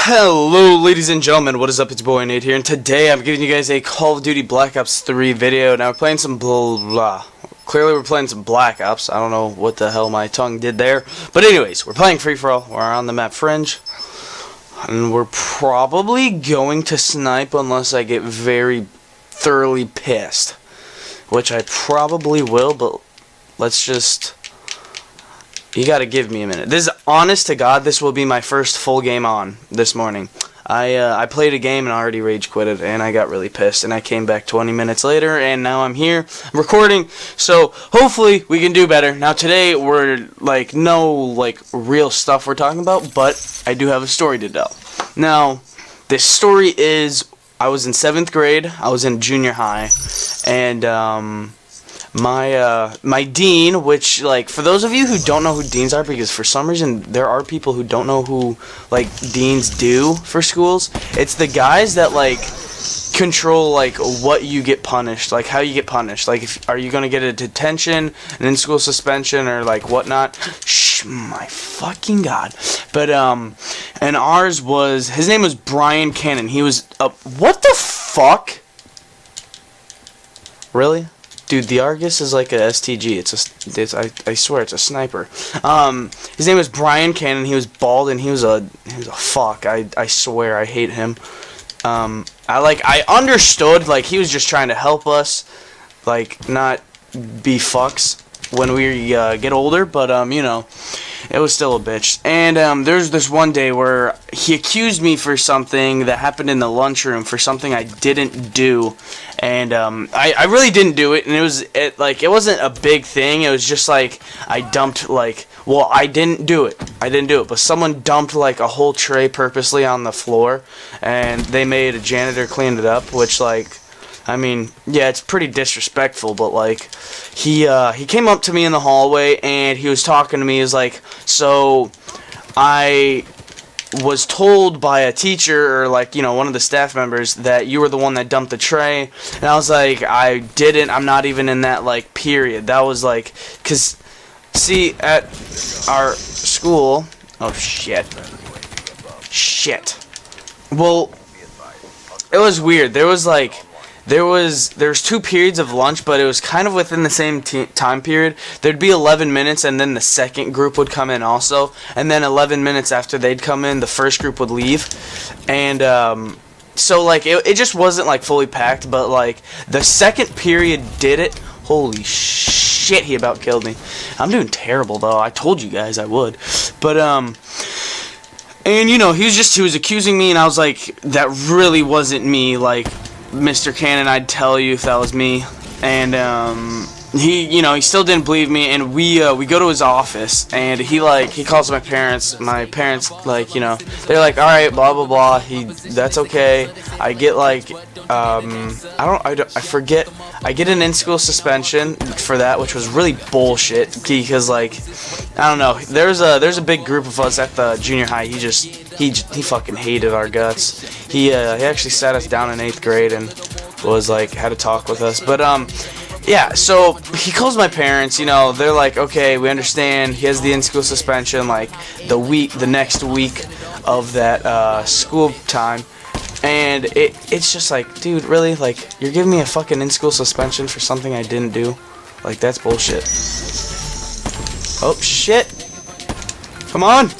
Hello ladies and gentlemen, what is up? It's boy Nate here, and today I'm giving you guys a Call of Duty Black Ops 3 video. Now we're playing some clearly we're playing some Black Ops. I don't know what the hell my tongue did there. But anyways, we're playing free-for-all. We're on the map Fringe. And we're probably going to snipe unless I get very thoroughly pissed. Which I probably will, but let's just... You gotta give me a minute. This is honest to God, this will be my first full game on this morning. I played a game and already rage quitted, and I got really pissed, and I came back 20 minutes later, and now I'm here recording. So hopefully we can do better. Now today we're no real stuff we're talking about, but I do have a story to tell. Now this story is I was in 7th grade. I was in junior high, and my dean, which, for those of you who don't know who deans are, because for some reason there are people who don't know who deans do for schools, it's the guys that control what you get punished, how you get punished, are you gonna get a detention, an in-school suspension, or whatnot. Shh, my fucking God. But and ours was, his name was Brian Cannon. He was what the fuck, really? Dude, the Argus is like a STG. I swear it's a sniper. His name was Brian Cannon. He was bald and he was a fuck. I swear I hate him. I understood he was just trying to help us, not be fucks when we get older. But you know, it was still a bitch. And there's this one day where he accused me for something that happened in the lunchroom, for something I didn't do. And I really didn't do it, and it wasn't a big thing. It was just I dumped well, I didn't do it, but someone dumped a whole tray purposely on the floor, and they made a janitor clean it up, which I mean, yeah, it's pretty disrespectful, but he came up to me in the hallway and he was talking to me. He was so I was told by a teacher, or one of the staff members, that you were the one that dumped the tray. And I was I didn't. I'm not even in that period. That was cause see, at our school, oh shit, well, it was weird. There was there's 2 periods of lunch, but it was kind of within the same time period. There'd be 11 minutes, and then the second group would come in also, and then 11 minutes after they'd come in, the first group would leave. And so it just wasn't fully packed, but the second period did it. Holy shit, he about killed me. I'm doing terrible though. I told you guys I would. But and you know, he was accusing me, and I was that really wasn't me. Mr. Cannon, I'd tell you if that was me. And he still didn't believe me, and we go to his office, and he calls my parents. My parents they're all right, blah blah blah. That's okay. I get I forget. I get an in-school suspension for that, which was really bullshit, because I don't know. There's a big group of us at the junior high. He fucking hated our guts. He actually sat us down in 8th grade and was had a talk with us. But yeah, so he calls my parents. They're okay, we understand. He has the in-school suspension the next week of that school time. And it's just dude, really? You're giving me a fucking in-school suspension for something I didn't do? That's bullshit. Oh, shit. Come on.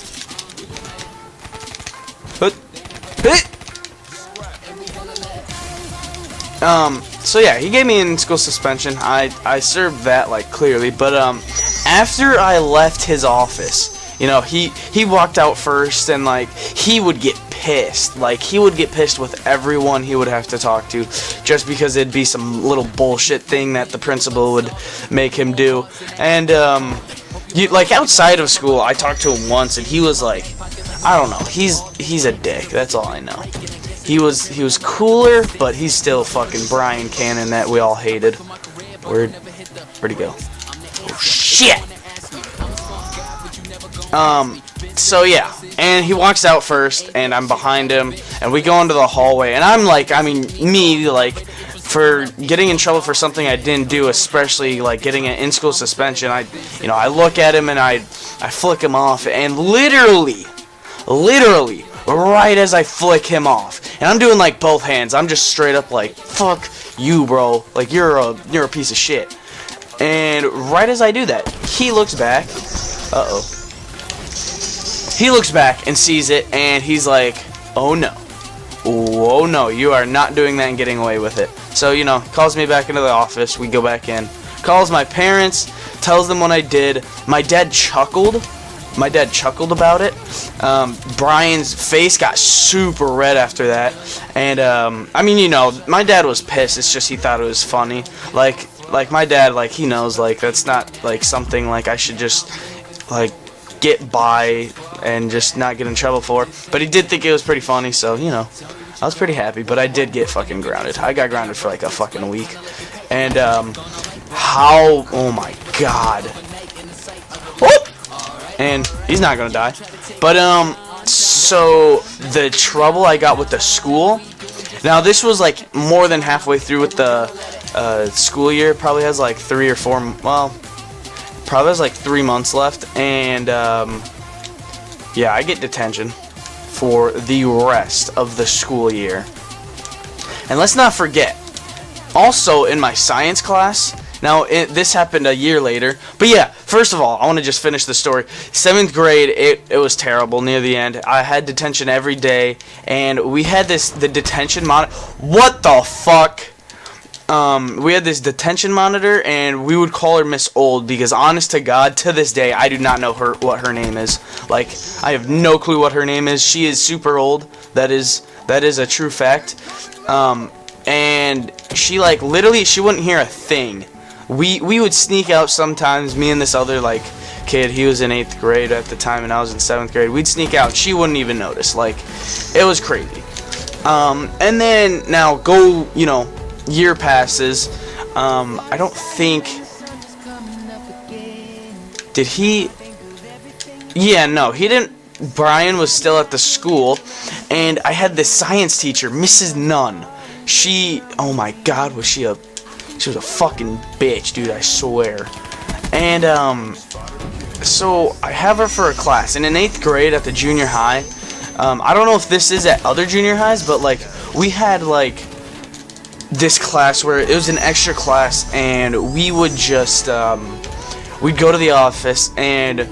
So yeah, he gave me an in-school suspension. I served that, clearly. But, after I left his office, he walked out first, and, he would get pissed. He would get pissed with everyone he would have to talk to, just because it'd be some little bullshit thing that the principal would make him do. And, outside of school, I talked to him once, and he was I don't know, he's a dick, that's all I know. He was cooler, but he's still fucking Brian Cannon that we all hated. Where'd he go? Oh, shit! So yeah, and he walks out first, and I'm behind him, and we go into the hallway, and I'm for getting in trouble for something I didn't do, especially getting an in-school suspension, I look at him and I flick him off, and literally right as I flick him off. And I'm doing like both hands. I'm just straight up like, fuck you, bro. Like, you're a piece of shit. And right as I do that, he looks back. Uh-oh. He looks back and sees it, and he's like, oh no. Oh no, you are not doing that and getting away with it. So, you know, calls me back into the office. We go back in. Calls my parents, tells them what I did. My dad chuckled. My dad chuckled about it. Brian's face got super red after that. And, I mean, you know, my dad was pissed. It's just he thought it was funny. Like my dad, like, he knows, like, that's not, like, something, like, I should just, like, get by and just not get in trouble for. But he did think it was pretty funny, so, you know, I was pretty happy. But I did get fucking grounded. I got grounded for, like, a fucking week. And, oh my god. Whoop! And he's not gonna die. But, so, the trouble I got with the school, now this was, like, more than halfway through with the, school year. Probably has, like, 3 or 4, well, probably has, like, 3 months left, and, yeah, I get detention for the rest of the school year. And let's not forget, also in my science class, now, this happened a year later. But yeah, first of all, I want to just finish the story. 7th grade, it was terrible near the end. I had detention every day. And we had the detention monitor. What the fuck? We had this detention monitor, and we would call her Miss Old. Because honest to God, to this day, I do not know what her name is. Like, I have no clue what her name is. She is super old. That is a true fact. And she, like, literally, she wouldn't hear a thing. We would sneak out sometimes, me and this other, like, kid. He was in 8th grade at the time, and I was in 7th grade. We'd sneak out, and she wouldn't even notice. Like, it was crazy. And then, now, you know, year passes. I don't think... Did he... Yeah, no, he didn't... Brian was still at the school, and I had this science teacher, Mrs. Nunn. She... Oh my god, was she a... She was a fucking bitch, dude, I swear. And, so, I have her for a class. And in 8th grade at the junior high, I don't know if this is at other junior highs, but, like, we had, like, this class where it was an extra class, and we would just, we'd go to the office, and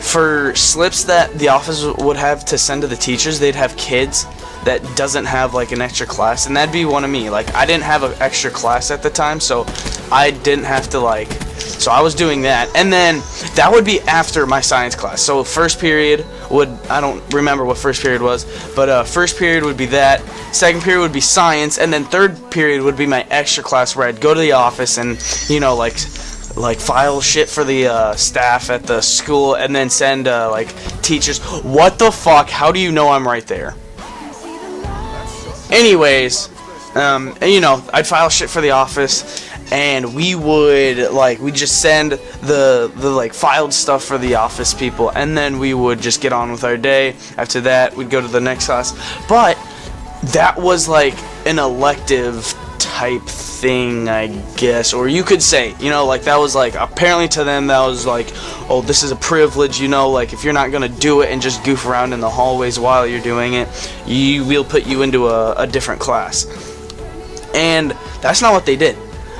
for slips that the office would have to send to the teachers, they'd have kids that doesn't have, like, an extra class, and that'd be one of me. Like, I didn't have an extra class at the time, so I didn't have to, like, so I was doing that. And then that would be after my science class. So first period would, I don't remember what first period was, but first period would be that, second period would be science, and then third period would be my extra class where I'd go to the office and, you know, like file shit for the staff at the school, and then send like teachers. What the fuck? How do you know I'm right there? Anyways, and, you know, I'd file shit for the office, and we would, like, we'd just send the like filed stuff for the office people, and then we would just get on with our day. After that, we'd go to the next class. But that was like an elective type thing, I guess, or you could say, you know, like, that was like, apparently to them that was like, oh, this is a privilege, you know, like, if you're not gonna do it and just goof around in the hallways while you're doing it, we'll put you into a different class. And that's not what they did.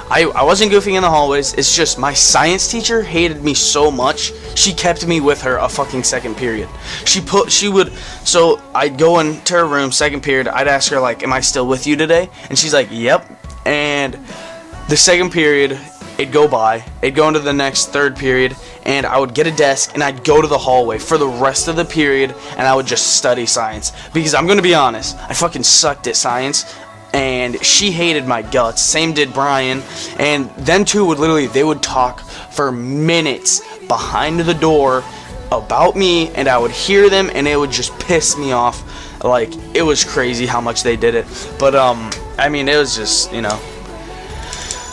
I wasn't goofing in the hallways. It's just my science teacher hated me so much, she kept me with her a fucking second period. So I'd go into her room, second period, I'd ask her, like, am I still with you today? And she's like, yep. And the second period, it'd go by, it'd go into the next third period, and I would get a desk, and I'd go to the hallway for the rest of the period, and I would just study science. Because I'm gonna be honest, I fucking sucked at science, and she hated my guts. Same did Brian. And them two would literally, they would talk for minutes behind the door about me, and I would hear them, and it would just piss me off. Like, it was crazy how much they did it. But I mean, it was just, you know,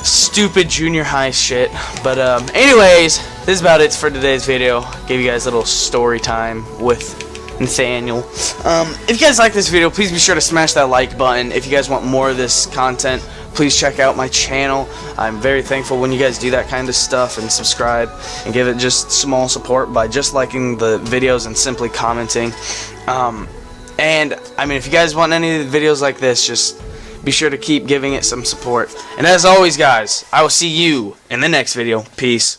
stupid junior high shit. But anyways, this is about it for today's video. Gave you guys a little story time with Nathaniel. If you guys like this video, please be sure to smash that like button. If you guys want more of this content, please check out my channel. I'm very thankful when you guys do that kind of stuff, and subscribe and give it just small support by just liking the videos and simply commenting. And I mean, if you guys want any of the videos like this, just be sure to keep giving it some support. And as always, guys, I will see you in the next video. Peace.